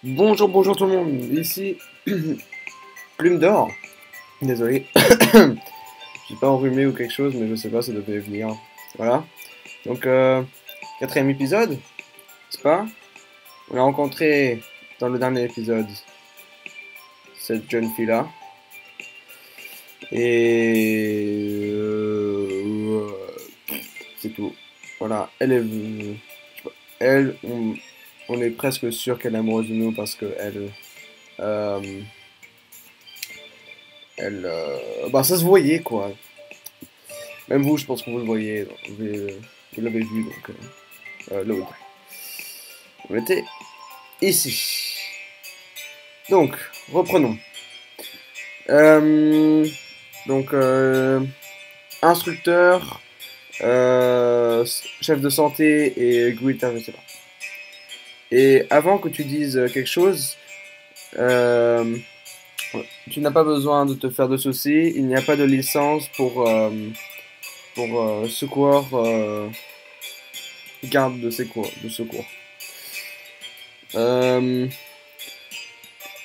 Bonjour, bonjour tout le monde, ici Plume d'Or. Désolé, j'ai pas enrhumé ou quelque chose, mais je sais pas, ça devait venir. Voilà, donc quatrième épisode, n'est-ce pas? On a rencontré dans le dernier épisode cette jeune fille-là. Et c'est tout. Voilà, elle, on est presque sûr qu'elle est amoureuse de nous parce que euh, bah ça se voyait quoi. Même vous, je pense que vous le voyez, vous l'avez vu, donc load. On était ici. Donc, reprenons. Euh, donc, instructeur, chef de santé et greeter, je sais pas. Et avant que tu dises quelque chose, euh, tu n'as pas besoin de te faire de soucis. Il n'y a pas de licence pour secours, garde de secours. Euh,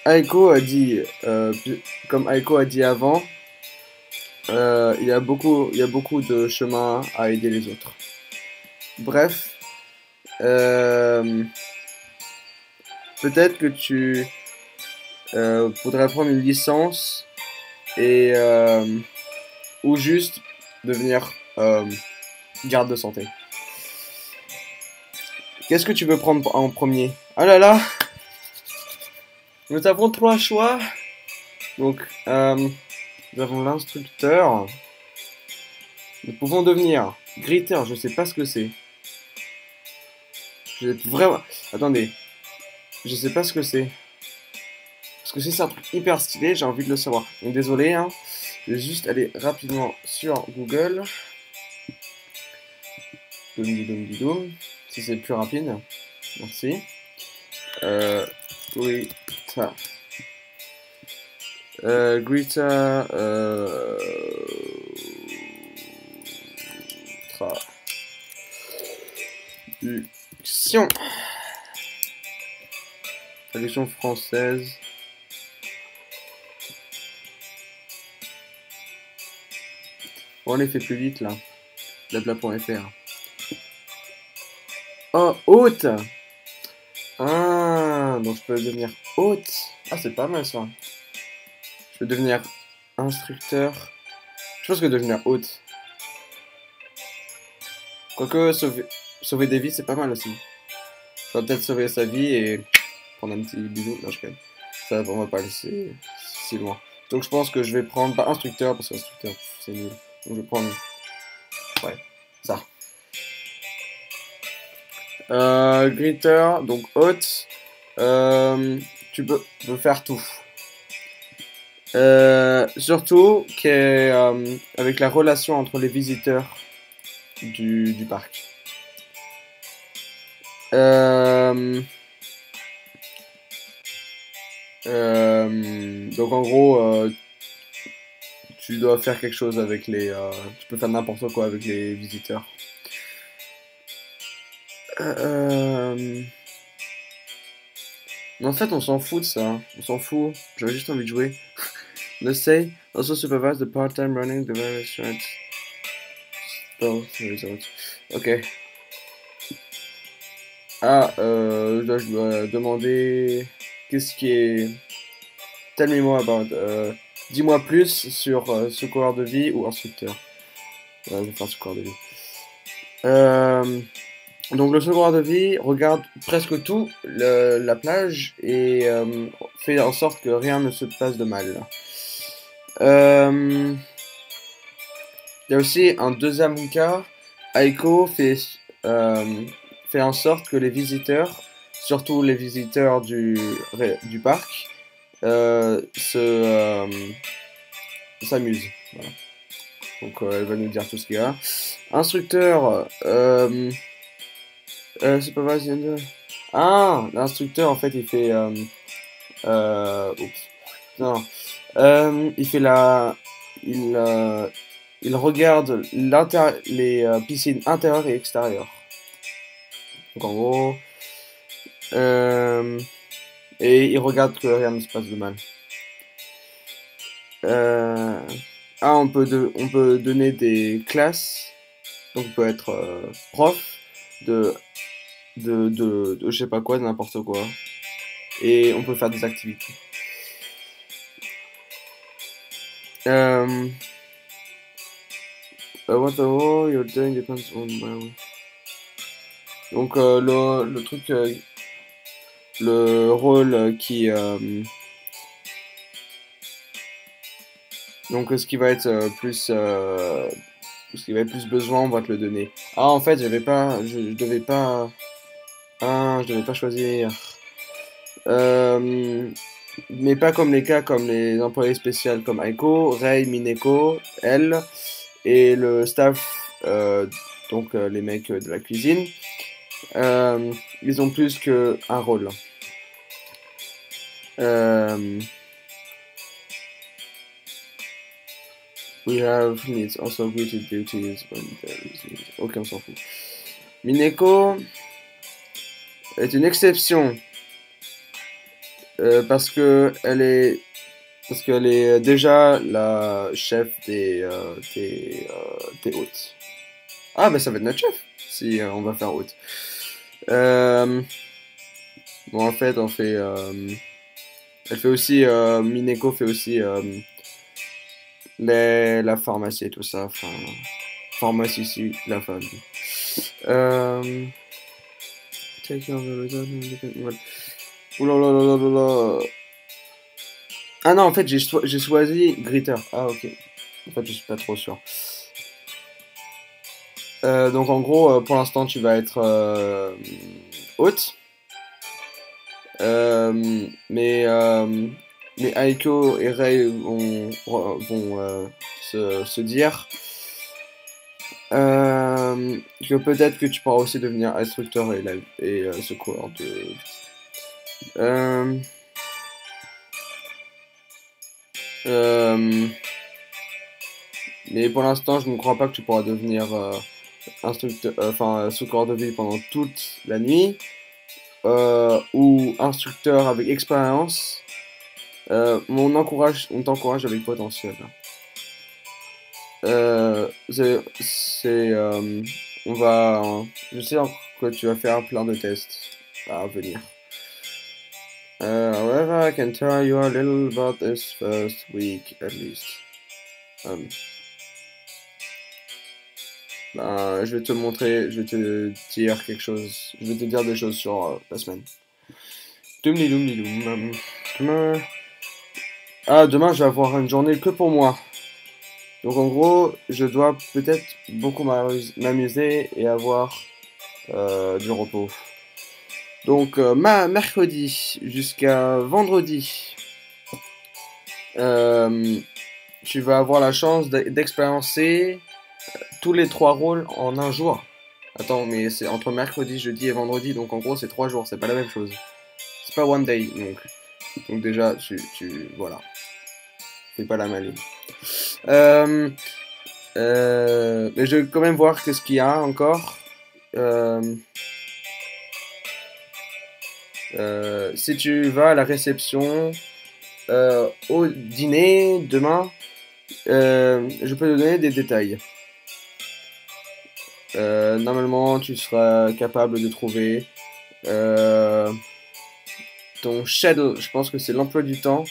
Aiko a dit, comme Aiko a dit avant, il y a beaucoup de chemins à aider les autres. Bref, euh, peut-être que tu voudrais prendre une licence et ou juste devenir garde de santé. Qu'est-ce que tu veux prendre en premier? Ah là là, nous avons trois choix. Donc, nous avons l'instructeur. Nous pouvons devenir greeter, je sais pas ce que c'est. Je vais être vraiment... Attendez, je sais pas ce que c'est. Parce que si c'est un truc hyper stylé, j'ai envie de le savoir. Donc désolé, hein. Je vais juste aller rapidement sur Google. Doum. Si c'est plus rapide. Merci. Oui, ça. Greta. Traduction. Traduction française. On les fait plus vite là. Blabla.fr. Oh, hôte! Ah, donc je peux devenir hôte. Ah, c'est pas mal ça. Je peux devenir instructeur. Je pense que devenir hôte. Quoique sauver des vies, c'est pas mal aussi. On va peut-être sauver sa vie et prendre un petit bisou. Non, je connais. Ça, on va pas laisser si loin. Donc je pense que je vais prendre, pas instructeur, parce qu'instructeur, c'est nul. Donc je vais prendre, ouais, ça. Greeter, donc hôte. Tu peux faire tout. Surtout avec la relation entre les visiteurs du parc. Euh, donc en gros, tu dois faire quelque chose avec tu peux faire n'importe quoi avec les visiteurs. Mais en fait, on s'en fout de ça. Hein. On s'en fout. J'avais juste envie de jouer. Let's say, also supervise the part-time running the various restaurants. Oh, results. Ok. Ah, je dois demander... Qu'est-ce qui est... Tell me more about... dis-moi plus sur secours de vie ou instructeur. Ouais, je vais faire secours de vie. Donc le secours de vie regarde presque tout la plage et fait en sorte que rien ne se passe de mal. Il y a aussi un deuxième cas. Aiko fait en sorte que les visiteurs, surtout les visiteurs du parc, s'amusent. Voilà. Donc elle va nous dire tout ce qu'il y a. Instructeur, c'est pas mal. Ah, l'instructeur en fait il fait, oups, non, il fait il regarde les piscines intérieures et extérieures. Donc en gros, euh, Et il regarde que rien ne se passe de mal. Ah, on peut donner des classes. Donc, on peut être prof de, de je sais pas quoi, de n'importe quoi. Et on peut faire des activités. What the hell you're doing depends on... Donc, le truc, le rôle qui... donc, ce qui va être plus... ce qui va être plus besoin, on va te le donner. Ah, en fait, j'avais pas... je devais pas... Ah, je devais pas choisir. Euh, mais pas comme les cas comme les employés spéciaux comme Aiko, Rei, Mineko, elle, et le staff, donc les mecs de la cuisine. Ils ont plus qu'un rôle. Euh, we have needs, also greeted duties when there is need. Ok, on s'en fout. Mineko est une exception parce que parce qu'elle est déjà la chef des hôtes. Ah, bah ça va être notre chef, si on va faire hôte. Bon, en fait, on fait... elle fait aussi... Mineko fait aussi la pharmacie et tout ça. Enfin, pharmacie ici, la famille. Take care of the result. Oula là là là là là. Ah non, en fait, j'ai choisi Gritter. Ah, ok. En fait, je suis pas trop sûr. Donc, en gros, pour l'instant, tu vas être hôte. Mais Aiko et Rei vont se dire que peut-être que tu pourras aussi devenir instructeur et secours de... Euh, euh, mais pour l'instant, je ne crois pas que tu pourras devenir instructeur, enfin secours de vie pendant toute la nuit ou instructeur avec expérience. On t'encourage avec potentiel. C'est, on va, je sais que tu vas faire plein de tests à venir. However, I can tell you a little about this first week at least. Je vais te montrer, je vais te dire quelque chose, je vais te dire des choses sur la semaine. Ah, demain, je vais avoir une journée que pour moi. Donc en gros, je dois peut-être beaucoup m'amuser et avoir du repos. Donc mercredi jusqu'à vendredi, tu vas avoir la chance d'expériencer tous les 3 rôles en un jour. Attends, mais c'est entre mercredi, jeudi et vendredi, donc en gros c'est 3 jours, c'est pas la même chose. C'est pas one day, donc déjà voilà, fais pas la maline. Mais je vais quand même voir qu'est-ce qu'il y a encore. Si tu vas à la réception au dîner demain, je peux te donner des détails. Normalement, tu seras capable de trouver ton schedule. Je pense que c'est l'emploi du temps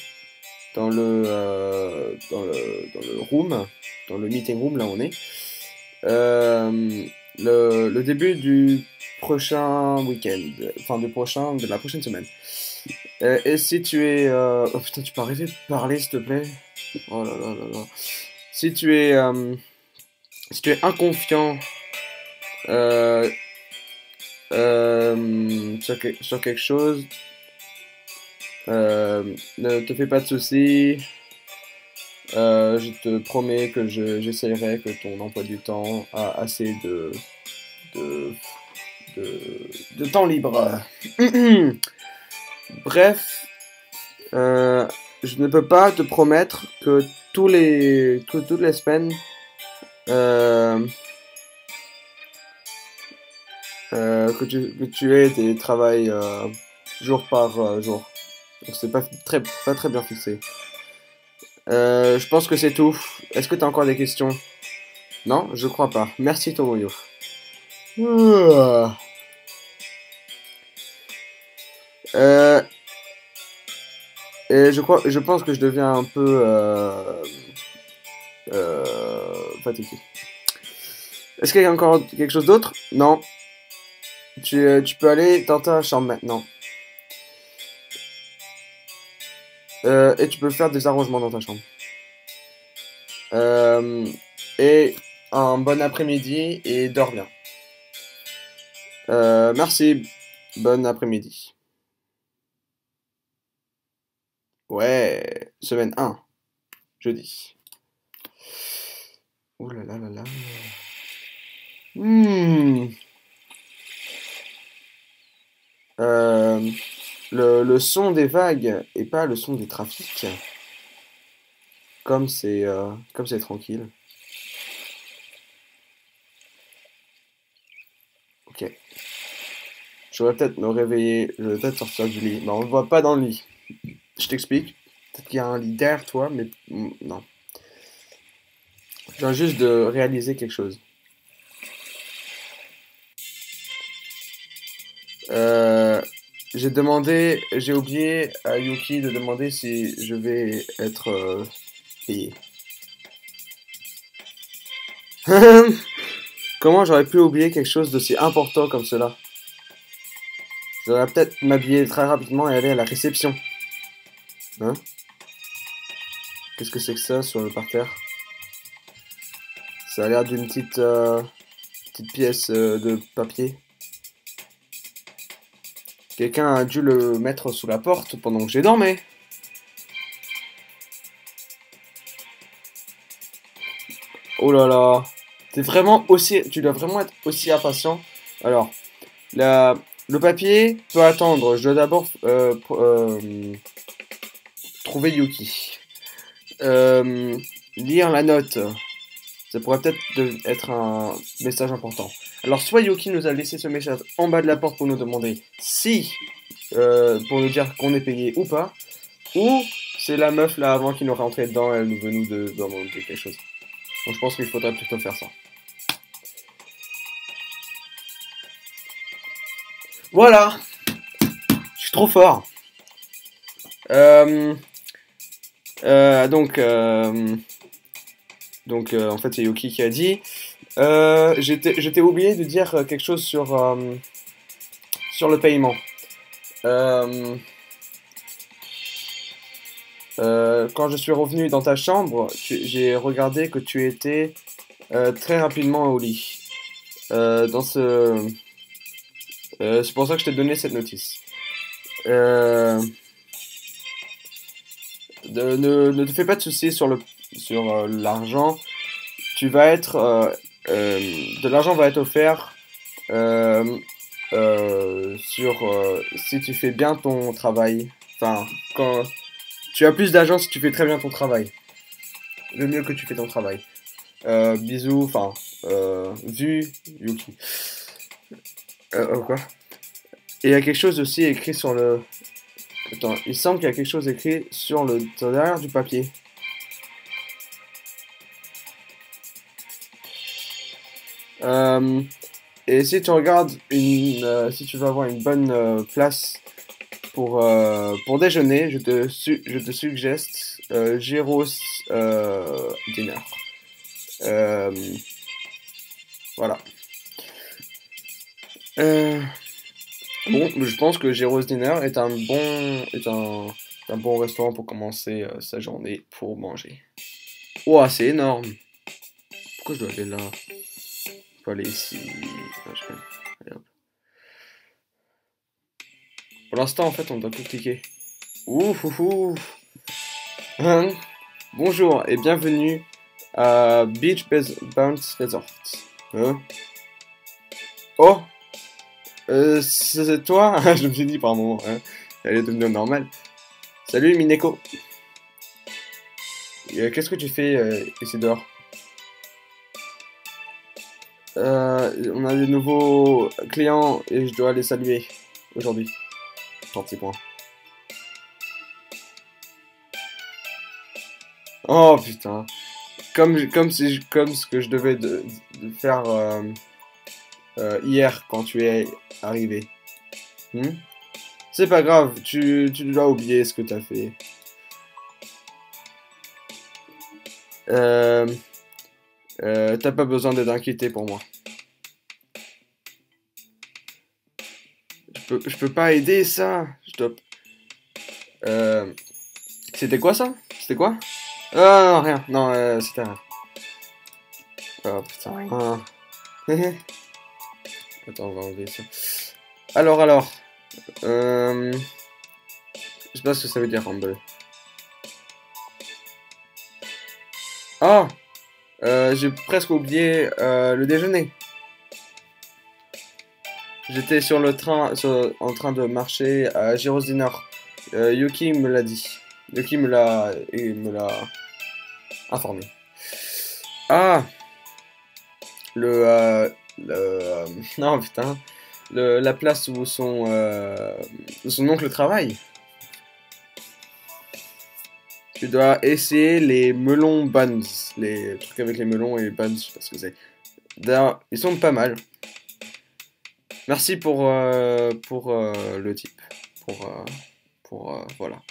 dans dans le room, dans le meeting room, là où on est. Le début du prochain week-end, enfin de la prochaine semaine. Et si tu es... Oh putain, tu peux arrêter de parler, s'il te plaît? Oh là là là là. Si tu es, si tu es inconfiant euh, sur quelque chose, ne te fais pas de soucis. Je te promets que j'essayerai que ton emploi du temps a assez de, de temps libre. Bref, je ne peux pas te promettre que toutes les semaines, euh, que tu aies des travails jour par jour. Donc c'est pas très bien fixé. Je pense que c'est tout. Est-ce que tu as encore des questions? Non, je crois pas. Merci Tomoyo. Ah. Euh, et je pense que je deviens un peu fatigué. Est-ce qu'il y a encore quelque chose d'autre? Non. Tu peux aller dans ta chambre maintenant. Et tu peux faire des arrangements dans ta chambre. Euh, et un bon après-midi et dors bien. Merci. Bon après-midi. Ouais. Semaine 1. Jeudi. Ouh là là là là. Hmm. Euh, le son des vagues et pas le son des trafics. Comme c'est tranquille. Ok. Je vais peut-être me réveiller. Je vais peut-être sortir du lit. Mais on ne voit pas dans le lit. Je t'explique. Peut-être qu'il y a un lit derrière toi, mais non. Je viens juste de réaliser quelque chose. Euh, j'ai oublié à Yuki de demander si je vais être payé. Comment j'aurais pu oublier quelque chose d'aussi important comme cela? J'aurais peut-être m'habiller très rapidement et aller à la réception. Hein? Qu'est-ce que c'est que ça sur le parterre? Ça a l'air d'une petite pièce de papier. Quelqu'un a dû le mettre sous la porte pendant que j'ai dormi. Oh là là. Tu dois vraiment être aussi impatient. Alors, le papier peut attendre. Je dois d'abord trouver Yuki. Euh, lire la note. Ça pourrait peut-être être un message important. Alors, soit Yuki nous a laissé ce message en bas de la porte pour nous demander si, pour nous dire qu'on est payé ou pas, ou c'est la meuf là avant qui nous rentrait dedans, elle veut nous demander quelque chose. Donc, je pense qu'il faudrait plutôt faire ça. Voilà, je suis trop fort. Euh, euh, donc, euh, en fait, c'est Yuki qui a dit. J'étais oublié de dire quelque chose sur le paiement. Euh, quand je suis revenu dans ta chambre, j'ai regardé que tu étais très rapidement au lit. Euh, dans ce, c'est pour ça que je t'ai donné cette notice. Euh, ne te fais pas de soucis sur l'argent. Tu vas être, euh, de l'argent va être offert euh, si tu fais bien ton travail. Enfin, quand tu as plus d'argent si tu fais très bien ton travail. Le mieux que tu fais ton travail. Bisous, enfin, vu Yuki. Quoi? Et il y a quelque chose aussi écrit sur le. Attends, il semble qu'il y a quelque chose écrit sur derrière du papier. Euh, et si tu regardes si tu veux avoir une bonne place pour déjeuner, je te suggère Gyros Dinner. Euh, voilà. Euh, bon, je pense que Gyros Dinner est un bon restaurant pour commencer sa journée pour manger. Ouah, c'est énorme. Pourquoi je dois aller là? Je peux aller ici. Ah, allez, hop. Pour l'instant, en fait, on doit tout cliquer. Ouf, ouf, ouf. Hein. Bonjour et bienvenue à Bounce Resort. Hein? Oh, c'est toi? Je me suis dit par un moment, hein, elle est devenue normale. Salut Mineko. Qu'est-ce que tu fais ici dehors? On a des nouveaux clients et je dois les saluer aujourd'hui. Gentil point. Oh putain. Comme ce que je devais de faire hier quand tu es arrivé. Hmm. C'est pas grave, tu dois oublier ce que t'as fait. Euh, T'as pas besoin d'être inquiété pour moi. Je peux pas aider ça. Je dois... Euh, C'était quoi ça? C'était quoi? Ah non, rien. Non, c'était rien. Oh putain. Ah. Attends, on va enlever ça. Alors. Je sais pas ce que ça veut dire, Rumble. Ah! J'ai presque oublié le déjeuner. J'étais sur le train, en train de marcher à Gyros du Nord. Yuki me l'a dit. Yuki me l'a informé. Ah, non putain, la place où son oncle travaille. Tu dois essayer les melons buns, les trucs avec les melons et buns, je sais pas ce que c'est. D'ailleurs, ils sont pas mal. Merci pour le tip. Voilà.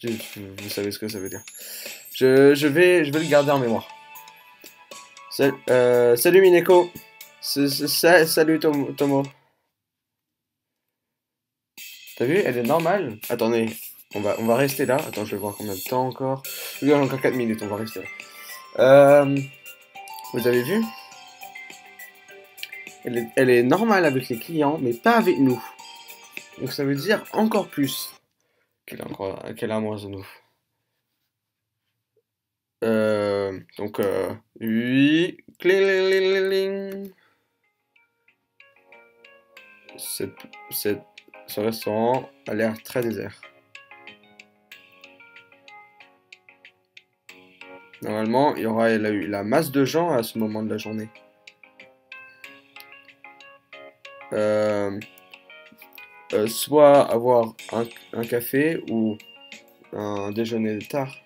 Vous savez ce que ça veut dire. Je vais le garder en mémoire. Salut Mineko. Salut Tomo. T'as vu, elle est normale. Attendez, on va rester là. Attends, je vais voir combien de temps encore. Il y a encore 4 minutes, on va rester là. Vous avez vu? Elle est normale avec les clients, mais pas avec nous. Donc ça veut dire encore plus qu'elle est amoureuse de nous. Donc, oui. Cling. Cette, cette, Ce restaurant a l'air très désert. Normalement, il y aura eu la masse de gens à ce moment de la journée. Soit avoir un café ou un déjeuner tard.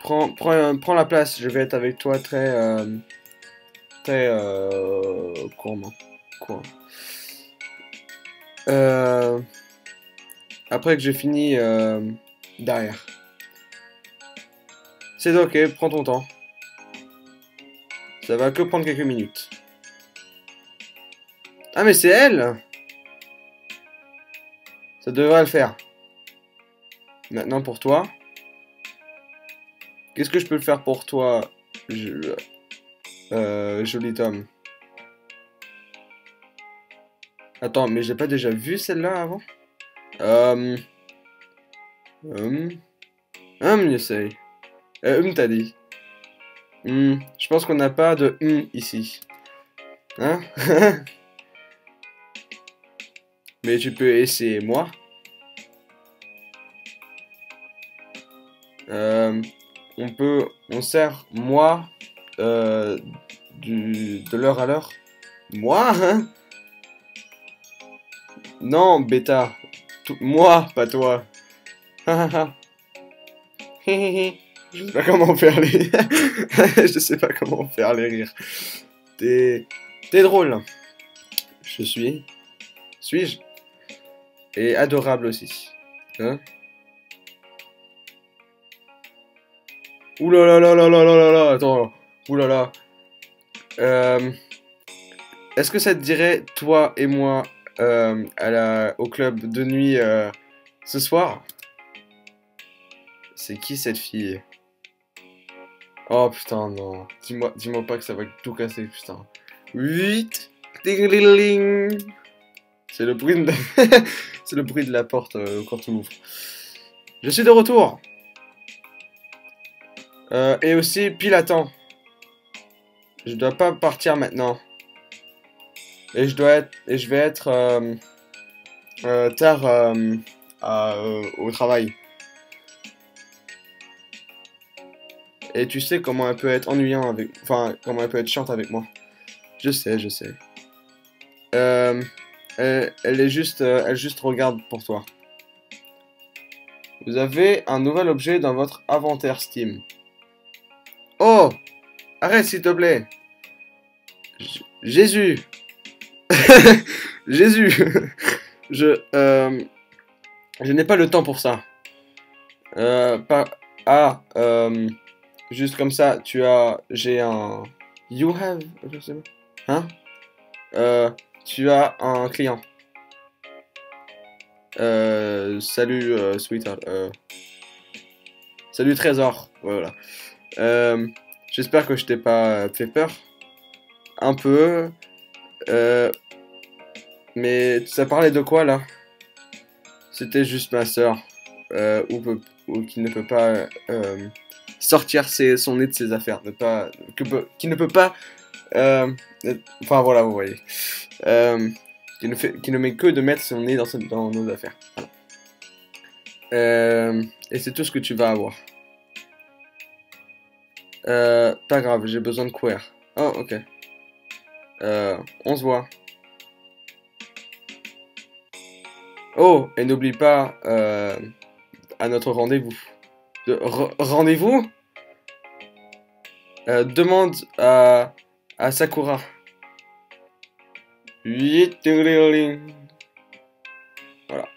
Prends la place, je vais être avec toi très couramment. Quoi. Après que j'ai fini derrière. C'est ok, prends ton temps. Ça va que prendre quelques minutes. Ah mais c'est elle! Ça devrait le faire. Maintenant pour toi. Qu'est-ce que je peux faire pour toi, joli Tom? Attends, mais j'ai pas déjà vu celle-là avant? Euh... you say. T'as dit. Je pense qu'on n'a pas de ici. Hein? Mais tu peux essayer moi. On sert moi de l'heure à l'heure. Moi, hein? Non, bêta. Moi, pas toi. Je sais pas comment faire les. Je sais pas comment faire les rires. T'es drôle. Je suis. Suis-je? Et adorable aussi. Hein? Ouh là là là là là là là là. Attends. Ouh là là. Est-ce que ça te dirait, toi et moi, au club de nuit ce soir? C'est qui cette fille? Oh putain, non. Dis-moi pas que ça va tout casser, putain. 8. C'est le bruit de c'est le bruit de la porte quand tu ouvres. Je suis de retour. Et aussi, pile à temps. Je dois pas partir maintenant. Et je vais être tard au travail. Et tu sais comment elle peut être enfin, comment elle peut être chiante avec moi. Je sais. Elle juste regarde pour toi. Vous avez un nouvel objet dans votre inventaire Steam. Oh! Arrête, s'il te plaît. Jésus! Jésus! Je n'ai pas le temps pour ça. Pas... Ah, juste comme ça, j'ai un... You have... Je sais pas. Hein? Tu as un client. Salut, sweetheart. Salut, trésor. Voilà. J'espère que je t'ai pas fait peur. Un peu. Mais ça parlait de quoi, là? C'était juste ma sœur. Ou qui ne peut pas sortir son nez de ses affaires. Qui ne peut pas... enfin, voilà, vous voyez. Qui ne met que de mettre son nez dans nos affaires. Voilà. Et c'est tout ce que tu vas avoir. Pas grave, j'ai besoin de courir. Oh, ok. On se voit. Oh, et n'oublie pas à notre rendez-vous. Rendez-vous? Demande à Sakura. Voilà.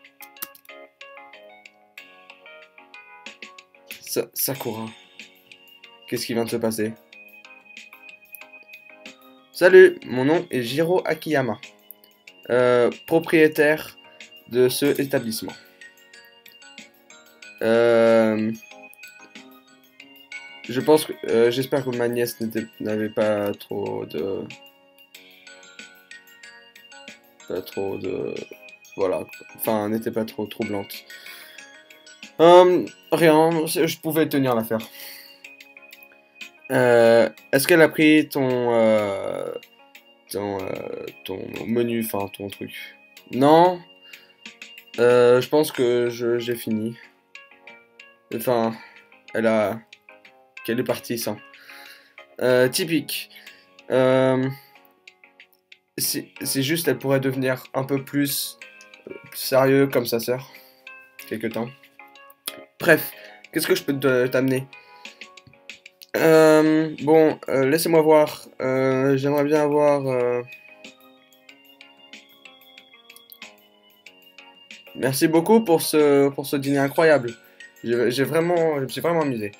Sakura. Qu'est-ce qui vient de se passer? Salut, mon nom est Jiro Akiyama, propriétaire de ce établissement. Je pense que j'espère que ma nièce n'avait pas trop de voilà, enfin n'était pas trop troublante. Rien, je pouvais tenir l'affaire. Est-ce qu'elle a pris ton menu, enfin ton truc? Non. Je pense que j'ai fini. Enfin, qu'elle est partie sans. Typique. C'est juste, elle pourrait devenir un peu plus sérieux comme sa sœur. Quelque temps. Bref, qu'est-ce que je peux t'amener? Bon, laissez-moi voir. J'aimerais bien avoir... Merci beaucoup pour ce dîner incroyable. Je me suis vraiment amusé.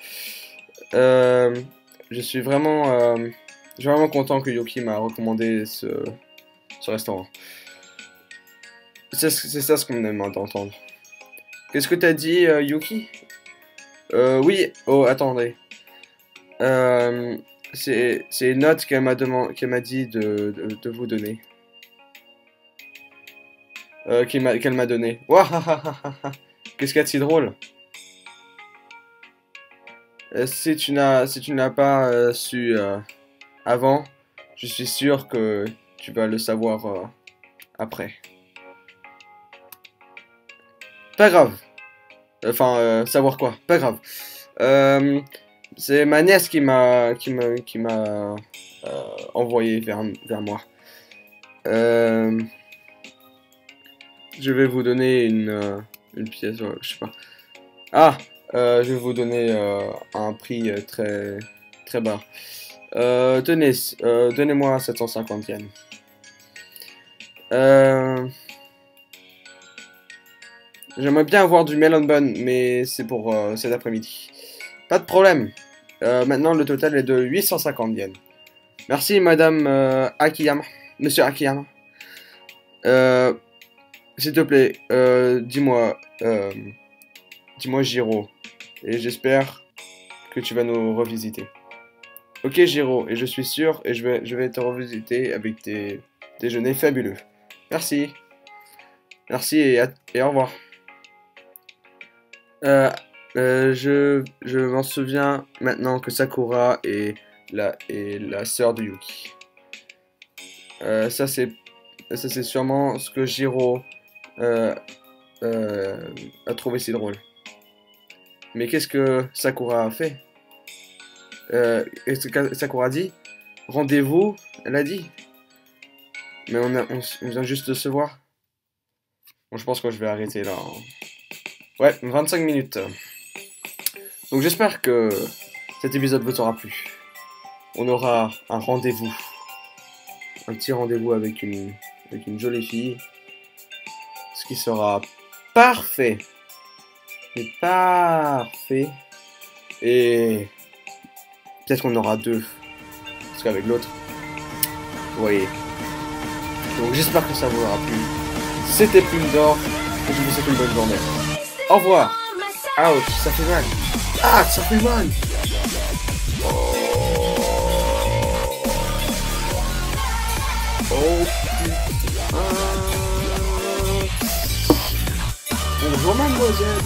Je suis vraiment content que Yoki m'a recommandé ce restaurant. C'est ça ce qu'on me demande d'entendre. Qu'est-ce que t'as dit, Yuki? Oui. Oh, attendez. C'est une note qu'elle m'a dit de vous donner. Qu'elle m'a donné. Waouh. Qu'est-ce qu'il y a de si drôle? Si tu n'as pas su avant, je suis sûr que tu vas le savoir après. Pas grave. Enfin, savoir quoi? Pas grave. C'est ma nièce qui m'a envoyé vers moi. Je vais vous donner une pièce, je sais pas. Ah, je vais vous donner un prix très très bas. Tenez, donnez-moi 750 yens. J'aimerais bien avoir du melon bun, mais c'est pour cet après-midi. Pas de problème. Maintenant, le total est de 850 yens. Merci, madame Akiyama. Monsieur Akiyama. S'il te plaît, dis-moi Jiro. Et j'espère que tu vas nous revisiter. Ok, Jiro, et je suis sûr, et je vais te revisiter avec tes déjeuners fabuleux. Merci. Merci et au revoir. Je m'en souviens maintenant que Sakura est la sœur de Yuki. Ça c'est sûrement ce que Jiro a trouvé si drôle. Mais qu'est-ce que Sakura a fait? Est-ce que Sakura a dit? Rendez-vous, elle a dit. Mais on vient juste de se voir. Bon, je pense que je vais arrêter là, hein. Ouais, 25 minutes. Donc j'espère que cet épisode vous aura plu. On aura un rendez-vous. Un petit rendez-vous avec une jolie fille. Ce qui sera parfait. Mais parfait. Et peut-être qu'on aura deux. Parce qu'avec l'autre, vous voyez. Donc j'espère que ça vous aura plu. C'était Plume d'Or. Et je vous souhaite une bonne journée. Au revoir. Ouch, ça fait mal. Ah, ça fait mal. Oh putain. Bonjour mademoiselle.